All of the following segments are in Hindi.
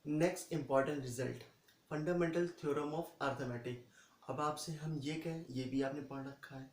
Next important result, fundamental theorem of arithmetic. अब आपसे हम ये कहें, ये भी आपने पढ़ रखा है,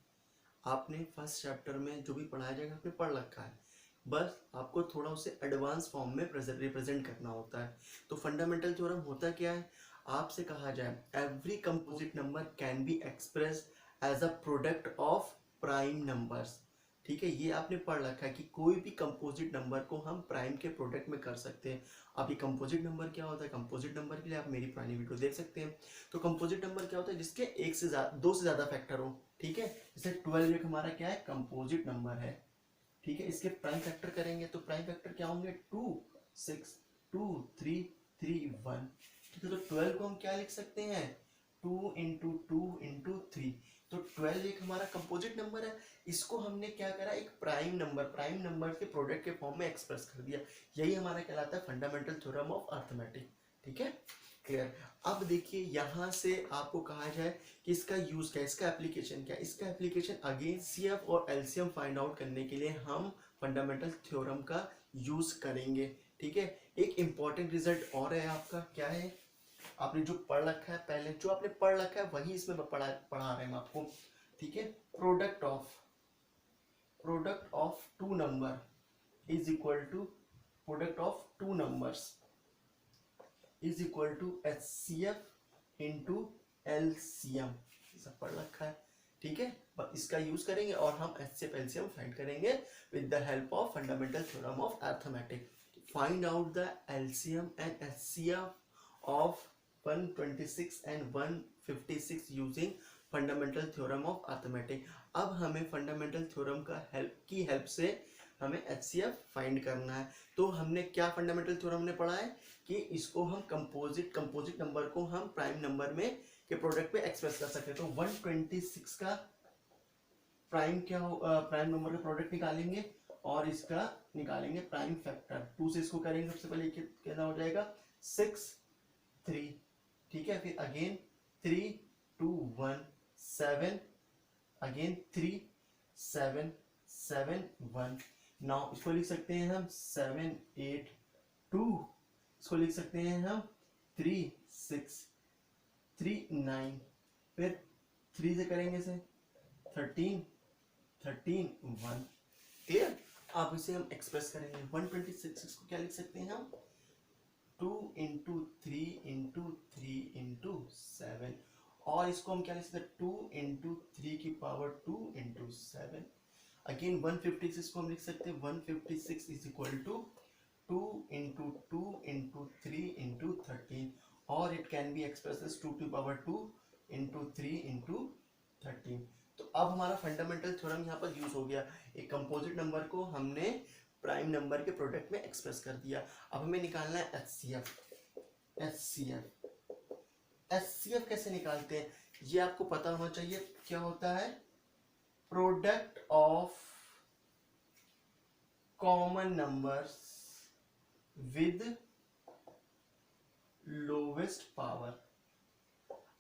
आपने फर्स्ट चैप्टर में जो भी पढ़ाया जाएगा आपने पढ़ रखा है, बस आपको थोड़ा उसे एडवांस फॉर्म में रिप्रेजेंट करना होता है। तो फंडामेंटल थ्योरम होता क्या है, आपसे कहा जाए every composite number can be expressed as a product of prime numbers. ठीक है, ये आपने पढ़ रखा है कि कोई भी कंपोजिट नंबर को हम प्राइम के प्रोडक्ट में कर सकते हैं। अब ये कंपोजिट नंबर क्या होता है, कंपोजिट नंबर के लिए आप मेरी पुरानी वीडियो देख सकते हैं। तो कंपोजिट नंबर क्या होता है, जिसके एक से दो से ज्यादा फैक्टर हो। ठीक है, जैसे 12 एक हमारा क्या है, कंपोजिट नंबर है। ठीक है, इसके प्राइम फैक्टर करेंगे तो प्राइम फैक्टर क्या होंगे, 2 6 2 3 3 1। ठीक है, तो 12 को हम क्या लिख सकते हैं, 2 इंटू 2 इंटू 3। तो 12 एक हमारा कंपोजिट नंबर है, इसको हमने क्या करा, एक प्राइम नंबर के प्रोडक्ट के फॉर्म में एक्सप्रेस कर दिया। यही हमारा कहलाता है फंडामेंटल थ्योरम ऑफ अर्थमेटिक। ठीक है, क्लियर। अब देखिए यहां से आपको कहा जाए कि इसका यूज क्या है, इसका एप्लीकेशन क्या है। इसका एप्लीकेशन अगेन सीएफ और एलसीएम फाइंड आउट करने के लिए हम फंडामेंटल थ्योरम का यूज करेंगे। ठीक है, एक इंपॉर्टेंट रिजल्ट और है आपका, क्या है, आपने जो पढ़ रखा है, पहले जो आपने पढ़ रखा है वही इसमें पढ़ा रहे हैं आपको। ठीक है, product of two number is equal to product of two numbers is equal to HCF into LCM, सब पढ़ रखा है। ठीक है, बस इसका यूज करेंगे और हम HCF LCM फाइंड करेंगे with the help of fundamental theorem of arithmetic. Find out the LCM and HCF of 126 and 156 using fundamental theorem of arithmetic. अब हमें फंडामेंटल थ्योरम का हेल्प से हमें HCF फाइंड करना है। तो हमने क्या फंडामेंटल थ्योरम ने पढ़ा है कि इसको हम कंपोजिट नंबर को हम प्राइम नंबर में के प्रोडक्ट पे एक्सप्रेस कर सकते हैं। तो 126 का प्राइम क्या हो, प्राइम नंबर का प्रोडक्ट निकालेंगे और इसका निकालेंगे प्राइम फैक्टर। 2 से इसको करेंगे, सबसे पहले कितना हो जाएगा, 6 3। ठीक है, फिर अगेन 3 2 1 7, अगेन 3 7 7 1। नाउ इसको लिख सकते हैं हम 7 8 2, इसको लिख सकते हैं हम 3 6 3 9, फिर 3 से करेंगे से 13 13 1। क्लियर, आप इसे हम एक्सप्रेस करेंगे 126 को क्या लिख सकते हैं हम, 2 इंटू 3 इंटू 3 इंटू 7, और इसको हम क्या लिख सकते हैं, 2 इंटू 3 की पावर 2 इंटू 7। अगेन 156 को हम लिख सकते हैं 156 is equal to 2 into 2 into 3 into 13, और it can be express as 2 to power 2 into 3 into 13। तो अब हमारा फंडामेंटल थ्योरम यहाँ पर यूज हो गया, एक कंपोजिट नंबर को हमने प्राइम नंबर के प्रोडक्ट में एक्सप्रेस कर दिया। अब हमें निकालना है HCF। HCF कैसे निकालते हैं, ये आपको पता होना चाहिए। क्या होता है, product of common numbers with lowest power.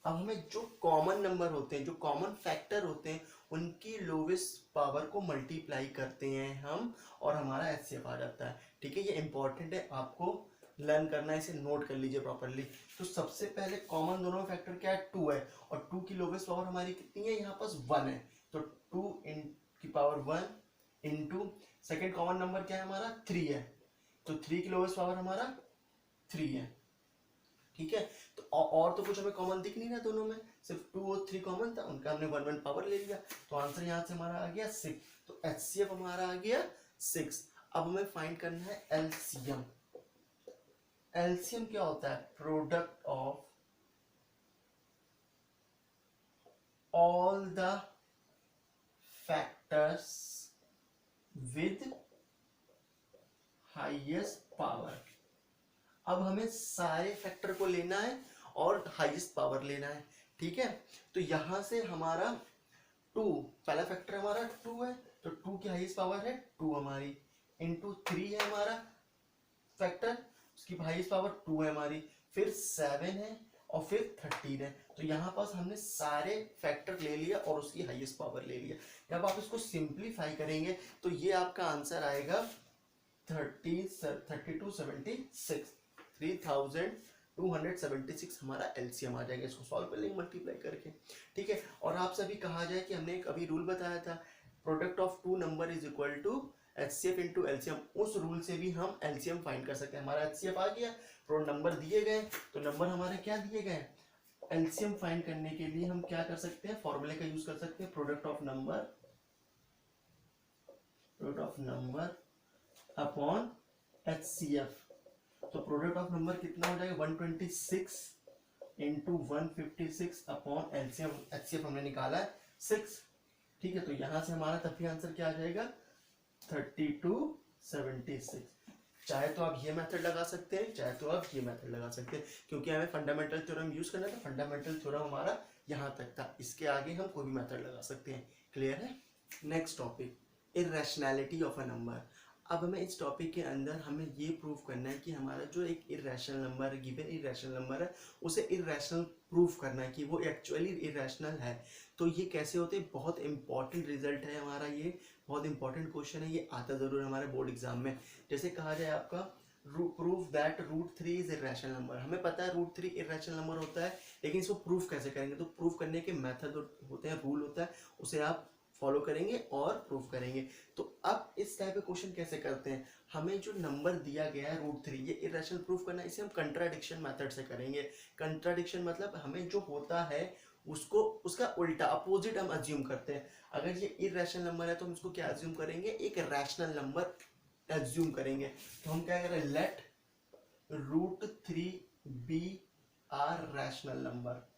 अब हमें जो कॉमन नंबर होते हैं, जो कॉमन फैक्टर होते हैं, उनकी लोवेस्ट पावर को मल्टीप्लाई करते हैं हम, और हमारा HCF आ जाता है। ठीक है, ये इंपॉर्टेंट है, आपको लर्न करना है, इसे नोट कर लीजिए प्रॉपरली। तो सबसे पहले कॉमन दोनों फैक्टर क्या है, 2 है, और 2 की लोवेस्ट पावर हमारी कितनी है, यहाँ पास 1 है। तो 2 इन की power 1 into second common number क्या है हमारा, 3 है, तो 3 की लोवेस्ट पावर हमारा 3 है। ठीक है, तो और तो कुछ हमें कॉमन दिख नहीं रहा दोनों में, सिर्फ 2 और 3 कॉमन था, उनका हमने 1 1 पावर ले लिया, तो आंसर यहाँ से हमारा आ गया 6। तो HCF हमारा आ गया 6। अब हमें फाइंड करना है LCM। LCM क्या होता है, product of all the factors with highest power. अब हमें सारे फैक्टर को लेना है और हाईएस्ट पावर लेना है। ठीक है, तो यहां से हमारा 2, पहला फैक्टर हमारा 2 है, तो 2 की हाईएस्ट पावर है 2 हमारी, इंटू 3 है हमारा फैक्टर, उसकी हाईएस्ट पावर 2 है हमारी, फिर 7 है और फिर 13 है। तो यहाँ पास हमने सारे फैक्टर ले लिया और उसकी हाईएस्ट पावर ले लिया। जब आप इसको सिंप्लीफाई करेंगे तो ये आपका आंसर आएगा 3276। 3276 हमारा एलसीएम आ जाएगा। इसको सॉल्व कर लेंगे मल्टीप्लाई करके, ठीक है। और आपसे अभी कहा जाए कि हमने एक अभी रूल बताया था, product of two number is equal to HCF into LCM. उस रूल से भी हम एलसीएम फाइंड कर सकते हैं। हमारा एचसीएफ आ गया, नंबर दिए गए, तो नंबर हमारे क्या दिए गए, एलसीएम फाइंड करने के लिए हम क्या कर सकते हैं, फॉर्मूले का यूज कर सकते हैं, product of number upon HCF. तो प्रोडक्ट ऑफ नंबर कितना हो जाएगा, 126 इंटू 156 अपॉन एलसीएम। एचसीएफ हमने निकाला है 6, ठीक है। तो यहां से हमारा तब भी आंसर क्या आ जाएगा, 3276। चाहे तो आप ये मेथड लगा सकते हैं, चाहे तो आप ये मेथड लगा सकते हैं, क्योंकि हमें फंडामेंटल थ्योरम यूज करना था। फंडामेंटल थ्योरम हमारा यहाँ तक था, इसके आगे हम कोई भी मेथड लगा सकते हैं। क्लियर है। Next topic, irrationality of a number. अब हमें इस टॉपिक के अंदर हमें ये प्रूव करना है कि हमारा जो एक irrational number, given irrational number है, उसे इररेशनल प्रूव करना है कि वो एक्चुअली इररेशनल है। तो ये कैसे होते हैं, बहुत इंपॉर्टेंट रिजल्ट है हमारा, ये बहुत इंपॉर्टेंट क्वेश्चन है, ये आता जरूर हमारे बोर्ड एग्जाम में। जैसे कहा जाए आपका prove that √3 is irrational number. हमें पता है √3 इररेशनल नंबर होता है, लेकिन इसको प्रूव कैसे करेंगे, तो प्रूव करने के मेथड होते हैं, रूल होता है, उसे आप फॉलो करेंगे और प्रूव करेंगे। तो अब इस टाइप के क्वेश्चन कैसे करते हैं, हमें जो नंबर दिया गया है √3, ये इररेशनल प्रूफ करना है, इसे हम कंट्राडिक्शन मेथड से करेंगे। कंट्राडिक्शन मतलब हमें जो होता है उसको, उसका उल्टा अपोजिट हम अज्यूम करते हैं। अगर ये इररेशनल नंबर है तो हम इसको क्या अज्यूम करेंगे, एक रैशनल नंबर अज्यूम करेंगे। तो हम क्या करें, let √3 be are rational number.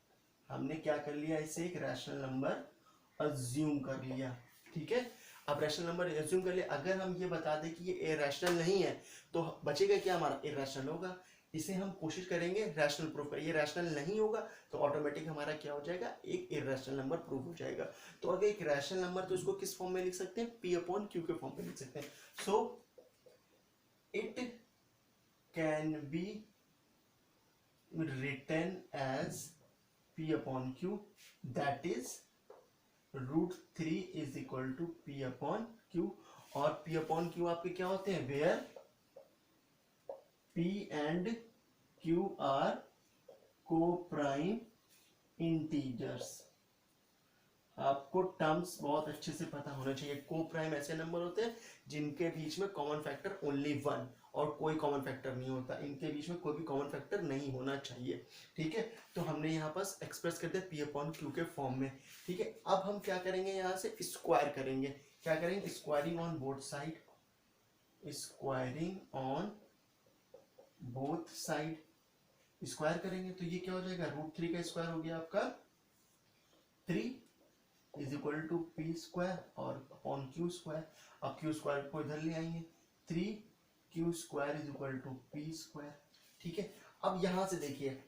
हमने क्या कर लिया, इसे एक रैशनल नंबर अज्यूम कर लिया, ठीक है। अब रैशनल नंबर अज्यूम कर लिया, अगर हम ये बता दें कि ये इररेशनल नहीं है तो बचेगा क्या, हमारा इररेशनल होगा। इसे हम कोशिश करेंगे रैशनल प्रूफ करें, ये रैशनल नहीं होगा तो ऑटोमेटिक हमारा क्या हो जाएगा, एक इररेशनल नंबर प्रूफ हो जाएगा। तो अगर एक रैशनल नंबर, तो इसको किस फॉर्म में लिख सकते हैं, P/Q के फॉर्म में लिख सकते हैं। So it can be written as P/Q, that is √3 is equal to P/Q। और P/Q आपके क्या होते हैं, where P and Q are coprime integers. आपको टर्म्स बहुत अच्छे से पता होना चाहिए। को-प्राइम ऐसे नंबर होते हैं जिनके बीच में कॉमन फैक्टर ओनली 1 और कोई कॉमन फैक्टर नहीं होता, इनके बीच में कोई भी कॉमन फैक्टर नहीं होना चाहिए, ठीक है। तो हमने यहाँ पर एक्सप्रेस करते हैं P/Q के फॉर्म में, ठीक है। अब हम क्या करेंगे, यहाँ से स्क्वायर करेंगे। क्या करेंगे, squaring on both side, squaring on both side, square करेंगे तो ये क्या हो जाएगा, √3 का स्क्वायर हो गया आपका 3 इज इक्वल टू P² और अपॉन Q²। अब Q² को इधर ले आएंगे, 3Q² is equal to P², ठीक है। अब यहां से देखिए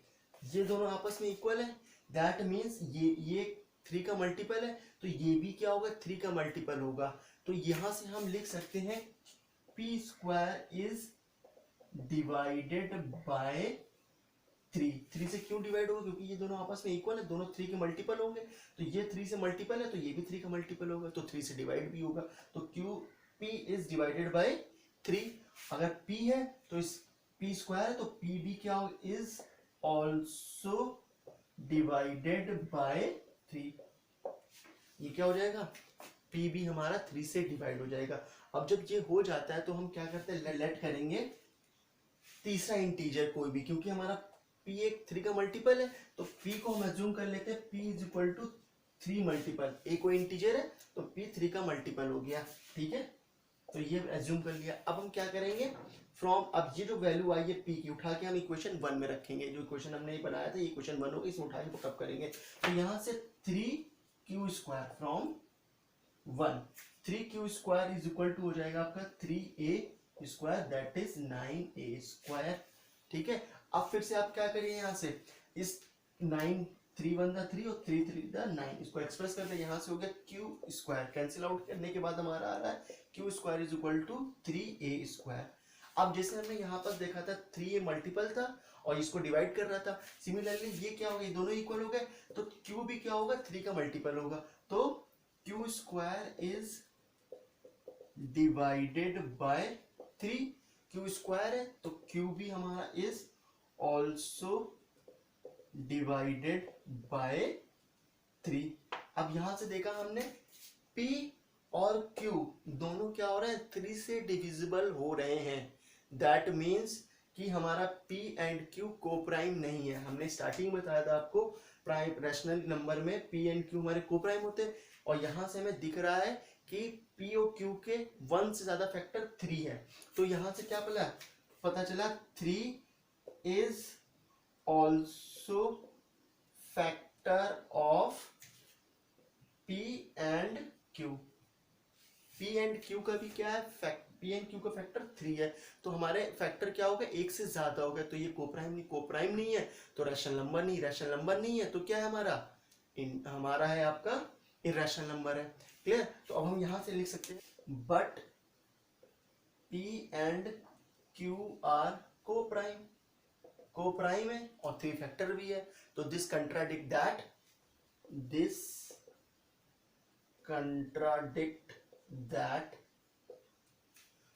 ये दोनों आपस में इक्वल है, दैट मीन्स ये 3 का मल्टीपल है, तो ये भी क्या होगा, 3 का मल्टीपल होगा। तो यहां से हम लिख सकते हैं P² इज डिवाइडेड बाय 3 से क्यों डिवाइड होगा, क्योंकि ये दोनों आपस में इक्वल है, दोनों 3 के मल्टीपल होंगे। तो ये 3 से मल्टीपल है तो ये भी 3 का मल्टीपल होगा, तो 3 से डिवाइड भी होगा। तो P इज डिवाइडेड बाय 3। अगर P है तो इस P² है तो P भी क्या हो, इज ऑल्सो डिवाइडेड बाय 3। ये क्या हो जाएगा, P भी हमारा 3 से डिवाइड हो जाएगा। अब जब ये हो जाता है तो हम क्या करते हैं, लेट करेंगे तीसरा इंटीजर कोई भी, क्योंकि हमारा P एक 3 का मल्टीपल है तो P को हम अज्यूम कर लेते हैं P is equal to 3 multiple. एक कोई इंटीजर है तो P 3 का मल्टीपल हो गया, ठीक है। तो ये अज्यूम कर लिया। अब हम क्या करेंगे, फ्रॉम, अब ये जो वैल्यू आई है P की, उठा के हम इक्वेशन 1 में रखेंगे। जो इक्वेशन हमने बनाया था ये इक्वेशन 1 होगी, इसमें उठा के पुटअप करेंगे। तो यहाँ से 3Q² from 1, 3Q² is equal to हो जाएगा आपका 3A² दैट इज 9A², ठीक है। अब फिर से आप क्या करिए, यहाँ से इस 9 3 1 3 और 3 3 9, इसको एक्सप्रेस करते हैं। यहाँ से हो गया Q², कैंसिल आउट करने के बाद हमारा आ रहा है Q² is equal to 3A²। अब जैसे हमने यहाँ पर देखा था 3A मल्टीपल था और इसको डिवाइड कर रहा था, सिमिलरली ये क्या हो गया, दोनों इक्वल हो गए तो Q भी क्या होगा, 3 का मल्टीपल होगा। तो Q² is divided by 3, Q² है तो Q भी हमारा इज ऑल्सो डिवाइडेड बाय 3। अब यहां से देखा हमने P और Q दोनों क्या हो रहे हैं, 3 से डिविजिबल हो रहे हैं। दैट मीन्स कि हमारा P एंड Q को प्राइम नहीं है। हमने स्टार्टिंग में बताया था आपको प्राइम रैशनल नंबर में P एंड Q हमारे को प्राइम होते हैं, और यहां से हमें दिख रहा है कि P और Q के 1 से ज्यादा फैक्टर 3 है। तो यहां से क्या पता चला 3 is also factor of P and Q। P and Q का भी क्या है, P एंड Q का फैक्टर 3 है। तो हमारे फैक्टर क्या हो गए, एक से ज्यादा हो गया। तो ये कोप्राइम नहीं है, तो रैशनल नंबर नहीं है, तो क्या है हमारा हमारा है आपका इरैशनल नंबर है। क्लियर। तो अब हम यहां से लिख सकते हैं but P and Q are coprime है और 3 फैक्टर भी है। तो this contradict that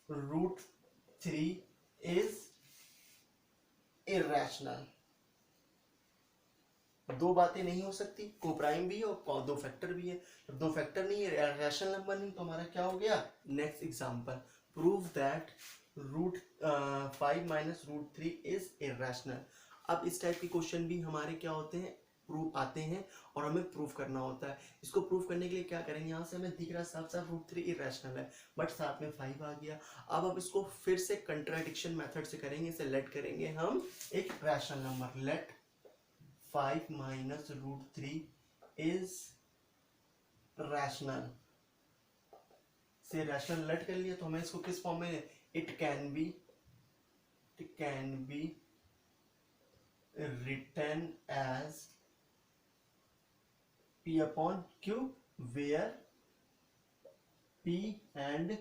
root 3 is irrational। दो बातें नहीं हो सकती, कोप्राइम भी है और 2 फैक्टर भी है। जब 2 फैक्टर नहीं है, रैशनल नंबर नहीं, तो हमारा क्या हो गया। Next example, prove that root 5 minus root 3 is irrational. अब इस टाइप के क्वेश्चन भी हमारे क्या होते हैं, प्रूफ आते हैं और हमें प्रूफ करना होता है। इसको प्रूफ करने के लिए क्या करेंगे, यहाँ से हमें दिख रहा है साफ साफ रूट 3 इरैशनल है, बट साथ में 5 आ गया। अब इसको फिर से कंट्राडिक्शन मेथड से करेंगे, इसे लेट करेंगे हम एक rational number. Let 5 minus root 3 is rational. से रैशनल लेट कर लिया, तो हमें इसको किस फॉर्म में, it can be written as P upon Q where P and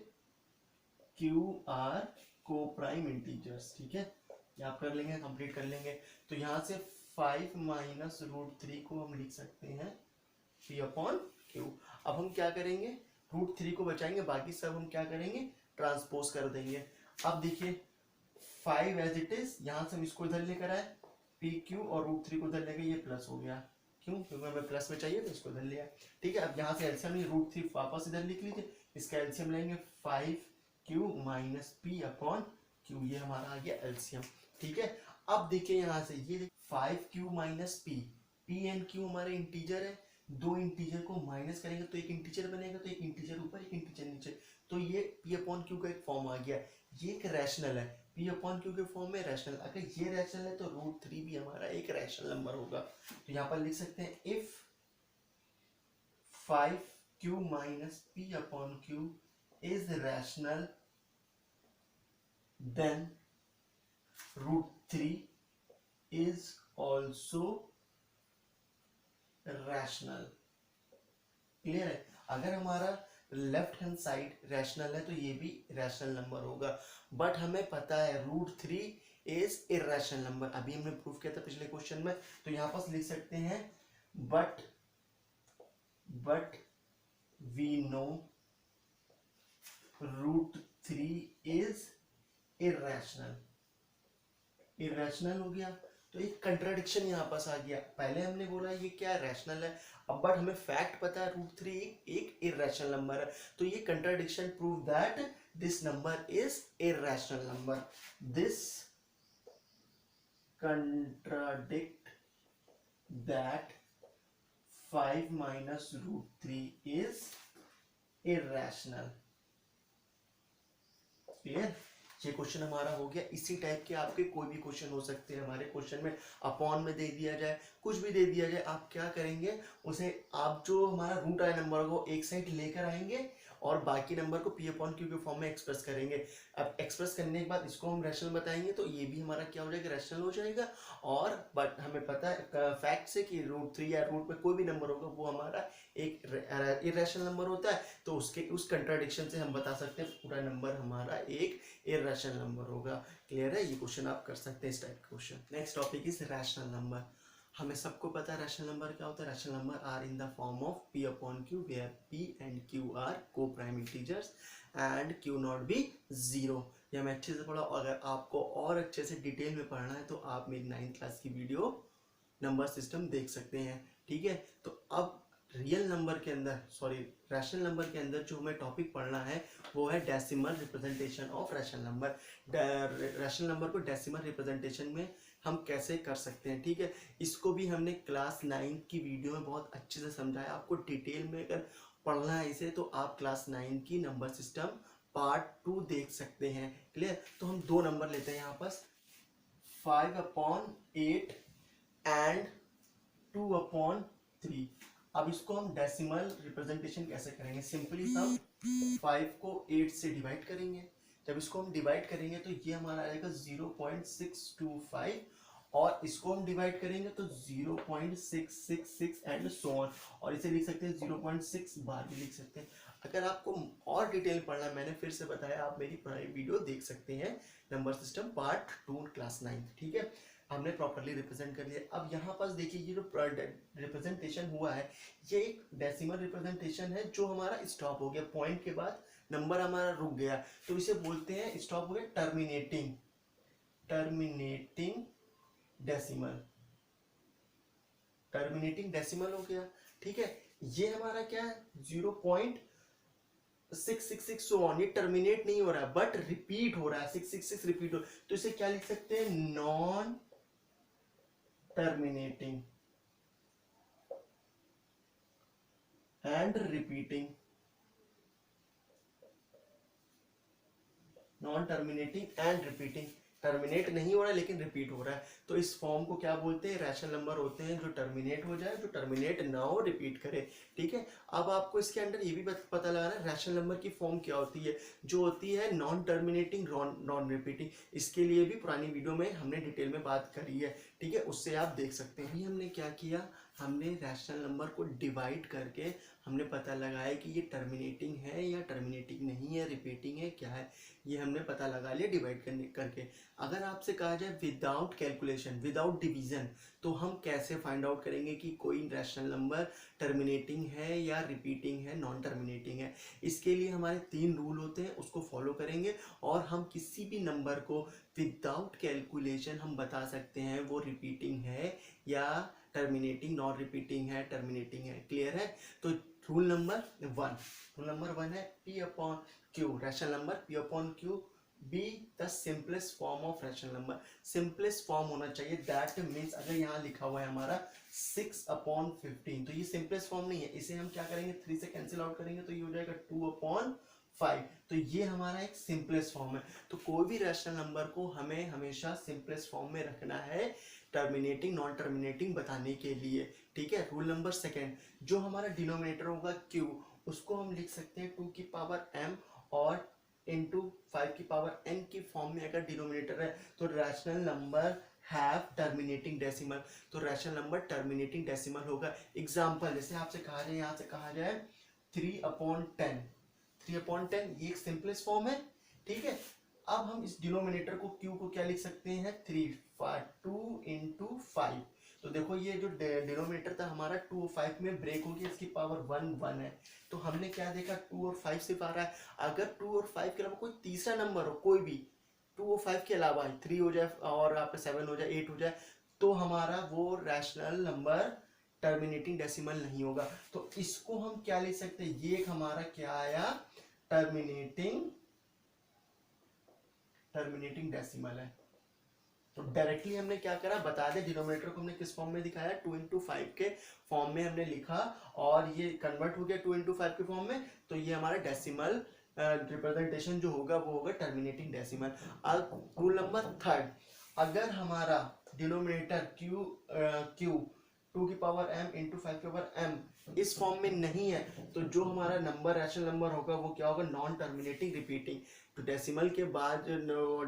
Q are co-prime integers। ठीक है, ये आप कर लेंगे, कंप्लीट कर लेंगे। तो यहां से 5 माइनस रूट 3 को हम लिख सकते हैं P अपॉन Q। अब हम क्या करेंगे, रूट 3 को बचाएंगे, बाकी सब हम क्या करेंगे, ट्रांसपोज कर देंगे। अब देखिए 5 एज इट इज, यहां से हम इसको इधर लेकर आए पी क्यू, और रूट 3 को इधर ले गए, ये प्लस हो गया। क्यों, क्योंकि हमें प्लस में चाहिए तो इसको इधर लिया। ठीक है, अब यहाँ से एलसीएम लिए रूट 3 वापस इधर लिख लीजिए, इसका एलसीएम लेंगे 5q minus P upon Q, ये हमारा आ गया एलसीएम। ठीक है, अब देखिए यहाँ से ये 5q minus P and Q हमारे इंटीजर है, दो इंटीजर को माइनस करेंगे तो एक इंटीजर बनेगा, तो एक इंटीजर ऊपर एक इंटीजर नीचे, तो ये पी अपॉन क्यू का एक फॉर्म आ गया। ये एक रैशनल है, पी अपॉन क्यू के फॉर्म में रैशनल। अगर ये रैशनल है तो रूट 3 भी हमारा एक रैशनल नंबर होगा। तो यहाँ पर लिख सकते हैं if 5q minus P upon Q is rational then root 3 is also rational. Clear है, अगर हमारा लेफ्ट हैंड साइड रैशनल है तो ये भी रैशनल नंबर होगा, बट हमें पता है रूट 3 इज इरैशनल नंबर। अभी हमने प्रूफ किया था पिछले क्वेश्चन में, तो यहां पर लिख सकते हैं but we know root 3 is irrational हो गया। तो एक कंट्राडिक्शन यहाँ पास आ गया, पहले हमने बोला ये क्या है, रैशनल है, अब बट हमें फैक्ट पता है रूट 3 एक इरैशनल नंबर है। तो ये contradiction prove that this number is irrational number. This contradict that 5 minus root 3 is irrational. Clear, ये क्वेश्चन हमारा हो गया। इसी टाइप के आपके कोई भी क्वेश्चन हो सकते हैं। हमारे क्वेश्चन में अपॉन में दे दिया जाए, कुछ भी दे दिया जाए, आप क्या करेंगे, उसे आप जो हमारा रूट आया नंबर को एक साइड लेकर आएंगे और बाकी नंबर को पी अपॉन क्यू के फॉर्म में एक्सप्रेस करेंगे। अब एक्सप्रेस करने के बाद इसको हम रैशनल बताएंगे, तो ये भी हमारा क्या हो जाएगा, रैशनल हो जाएगा। और बट हमें पता है फैक्ट से कि रूट 3 या रूट में कोई भी नंबर होगा वो हमारा एक इरैशनल नंबर होता है। तो उस कंट्राडिक्शन से हम बता सकते हैं पूरा नंबर हमारा एक इरैशनल नंबर होगा। क्लियर है, ये क्वेश्चन आप कर सकते हैं, इस टाइप का question. Next topic is rational number. हमें सबको पता है रैशनल नंबर क्या होता है। Rational number are in the form of p upon q where p and q are coprime integers and q not be zero. ये हमें अच्छे से पढ़ा। अगर आपको और अच्छे से डिटेल में पढ़ना है तो आप मेरी 9th क्लास की वीडियो नंबर सिस्टम देख सकते हैं। ठीक है, तो अब रियल नंबर के अंदर रैशनल नंबर के अंदर जो हमें टॉपिक पढ़ना है वो है decimal representation of rational number. Rational number को डेसिमल रिप्रेजेंटेशन में हम कैसे कर सकते हैं। ठीक है, इसको भी हमने क्लास 9 की वीडियो में बहुत अच्छे से समझाया। आपको डिटेल में अगर पढ़ना है इसे तो आप क्लास 9 की नंबर सिस्टम पार्ट 2 देख सकते हैं। क्लियर, तो हम दो नंबर लेते हैं यहाँ पर 5/8 एंड 2/3। अब इसको हम डेसिमल रिप्रेजेंटेशन कैसे करेंगे। सिंपली हम 5 को 8 से डिवाइड करेंगे। जब इसको हम डिवाइड करेंगे तो ये हमारा आएगा 0.625 और इसको हम डिवाइड करेंगे तो 0.666 एंड सो ऑन। और इसे लिख सकते हैं 0.6 बार भी लिख सकते हैं। अगर आपको और डिटेल पढ़ना है, मैंने फिर से बताया, आप मेरी पुरानी वीडियो देख सकते हैं नंबर सिस्टम पार्ट 2 क्लास 9। ठीक है, हमने प्रॉपर्ली रिप्रेजेंट कर लिया। अब यहाँ पर देखिए ये जो रिप्रेजेंटेशन हुआ है ये एक डेसिमल रिप्रेजेंटेशन है जो हमारा स्टॉप हो गया। पॉइंट के बाद नंबर हमारा रुक गया तो इसे बोलते हैं स्टॉप हो गया टर्मिनेटिंग डेसिमल। टर्मिनेटिंग डेसिमल हो गया। ठीक है, ये हमारा क्या है 0.666 सो ऑन। ये टर्मिनेट नहीं हो रहा है बट रिपीट हो रहा है, 666 रिपीट हो, तो इसे क्या लिख सकते हैं non terminating and repeating. Non terminating and repeating, terminate नहीं हो रहा है लेकिन रिपीट हो रहा है, तो इस फॉर्म को क्या बोलते हैं रैशनल नंबर होते हैं जो टर्मिनेट हो जाए, जो टर्मिनेट ना हो, रिपीट करे। ठीक है, अब आपको इसके अंदर ये भी पता लगाना है रैशनल नंबर की फॉर्म क्या होती है, जो होती है नॉन टर्मिनेटिंग नॉन रिपीटिंग। इसके लिए भी पुरानी वीडियो में हमने डिटेल में बात करी है। ठीक है, उससे आप देख सकते हैं। हमने क्या किया, हमने रैशनल नंबर को डिवाइड करके हमने पता लगाया कि ये टर्मिनेटिंग है या टर्मिनेटिंग नहीं है, रिपीटिंग है, क्या है, ये हमने पता लगा लिया डिवाइड करके। अगर आपसे कहा जाए विदाउट कैलकुलेशन, विदाउट डिवीजन, तो हम कैसे फाइंड आउट करेंगे कि कोई रैशनल नंबर टर्मिनेटिंग है या रिपीटिंग है, नॉन टर्मिनेटिंग है। इसके लिए हमारे 3 रूल होते हैं, उसको फॉलो करेंगे और हम किसी भी नंबर को विदाउट कैलकुलेशन हम बता सकते हैं वो रिपीटिंग है या टर्मिनेटिंग, नॉन रिपीटिंग है, टर्मिनेटिंग है। क्लियर है, तो रूल नंबर 1 है P upon Q, rational number P upon Q be the simplest form of rational number. Simplest form होना चाहिए, दैट मीन्स अगर यहाँ लिखा हुआ है हमारा 6/15 तो ये सिंपलेस्ट फॉर्म नहीं है। इसे हम क्या करेंगे 3 से कैंसिल आउट करेंगे तो ये हो जाएगा 2/5, तो ये हमारा एक सिंपलेस्ट फॉर्म है। तो कोई भी रैशनल नंबर को हमें हमेशा सिंपलेस्ट फॉर्म में रखना है टर्मिनेटिंग नॉन टर्मिनेटिंग बताने के लिए। ठीक है, रूल नंबर 2, जो हमारा डिनोमिनेटर होगा Q उसको हम लिख सकते हैं 2 की पावर m और इंटू 5 की पावर n की फॉर्म में। अगर डिनोमिनेटर है तो rational number have terminating decimal, तो रैशनल नंबर टर्मिनेटिंग डेसिमल होगा। एग्जांपल जैसे आपसे कहा जाए, यहाँ से कहा जाए 3/10, 3/10 ये एक सिंपलेस्ट फॉर्म है। ठीक है, अब हम इस डिनोमिनेटर को Q को क्या लिख सकते हैं 2 इंटू 5। तो देखो ये जो डिनोमिनेटर था हमारा 2 और 5 में ब्रेक हो गया, इसकी पावर 1 है। तो हमने क्या देखा 2 और 5 सिर्फ आ रहा है। अगर 2 और 5 के अलावा कोई तीसरा नंबर हो, कोई भी 2 और 5 के अलावा 3 हो जाए और आपका 7 हो जाए, 8 हो जाए, तो हमारा वो रैशनल नंबर टर्मिनेटिंग डेसिमल नहीं होगा। तो इसको हम क्या लिख सकते हैं, ये एक हमारा क्या आया टर्मिनेटिंग डेसिमल है। तो डायरेक्टली हमने क्या करा बता दे, डिनोमिनेटर को हमने किस फॉर्म में दिखाया 2 इंटू 5 के फॉर्म में हमने लिखा और ये कन्वर्ट हो गया 2 इंटू 5 के फॉर्म में, तो ये हमारा डेसिमल रिप्रेजेंटेशन जो होगा वो होगा टर्मिनेटिंग डेसिमल। अब रूल नंबर 3, अगर हमारा डिनोमिनेटर Q 2 की पावर m इंटू 5 की पावर m इस फॉर्म में नहीं है तो जो हमारा नंबर रैशनल नंबर होगा वो क्या होगा नॉन टर्मिनेटिंग रिपीटिंग। तो डेसिमल के बाद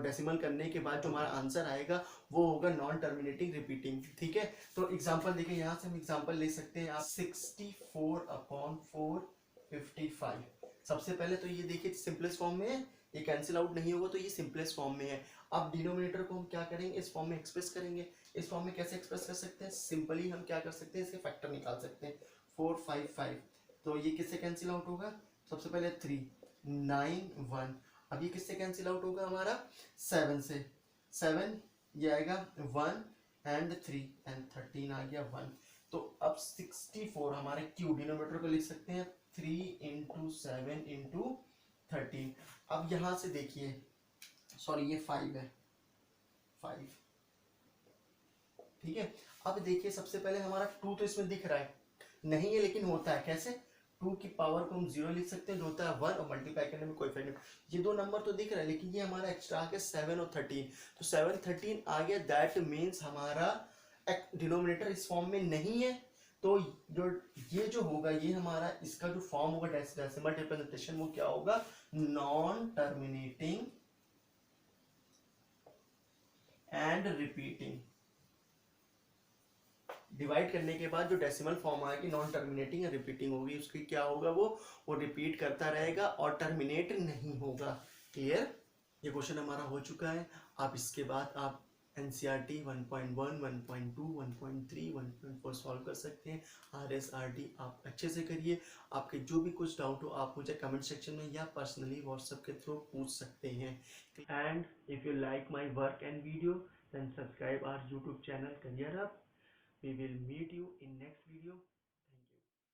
डेसिमल करने के बाद जो हमारा आंसर आएगा वो होगा नॉन टर्मिनेटिंग रिपीटिंग। ठीक है, तो एग्जांपल देखिए, यहाँ से हम एग्जांपल ले सकते हैं आप 64/455। सबसे पहले तो ये देखिए सिंपलेस्ट फॉर्म में है, ये कैंसिल आउट नहीं होगा तो ये सिंपलेस्ट फॉर्म में है। अब डिनोमिनेटर को हम क्या करेंगे इस फॉर्म में एक्सप्रेस करेंगे, इस फॉर्म में कैसे एक्सप्रेस कर सकते हैं? सिंपली हम क्या कर सकते हैं, इसके फैक्टर निकाल सकते हैं। 4 5 5, तो ये किससे कैंसिल आउट होगा? सबसे पहले 3 9 1, अब ये किससे कैंसिल आउट होगा हमारा? 7 से। 7 ये आएगा 1 एंड 3 एंड 13 आ गया 1। तो अब 64 हमारे क्यू डिनोमिनेटर को लिख सकते हैं 3 इंटू 7 इंटू 13। अब यहां से देखिए, सॉरी ये 5 है, 5, ठीक है। अब देखिए सबसे पहले हमारा 2 तो इसमें दिख रहा है नहीं है, लेकिन होता है कैसे? 2 की पावर को हम 0 लिख सकते हैं, जो होता है 1, और मल्टीप्लाई करने में कोई इफेक्ट नहीं। ये दो नंबर तो दिख रहा है, लेकिन ये हमारा एक्स्ट्रा आ गया 7 और 13। तो 7 13 आ गया, दैट मीन्स हमारा डिनोमिनेटर इस फॉर्म में नहीं है। तो जो ये जो होगा, ये हमारा इसका जो फॉर्म होगा डेसिमल रिप्रेजेंटेशन, वो क्या होगा? Non terminating and repeating. Divide करने के बाद जो डेसिमल फॉर्म आएगी नॉन टर्मिनेटिंग या रिपीटिंग होगी, उसकी क्या होगा? वो रिपीट करता रहेगा और टर्मिनेट नहीं होगा। क्लियर? ये क्वेश्चन हमारा हो चुका है। आप इसके बाद आप NCERT 1.1, 1.2, 1.3, 1.4 सॉल्व कर सकते हैं। RSRD आप अच्छे से करिए। आपके जो भी कुछ डाउट हो आप मुझे कमेंट सेक्शन में या पर्सनली व्हाट्सएप के थ्रू पूछ सकते हैं। And if you like my work and video, then subscribe our YouTube channel Career Up. We will meet you in next video.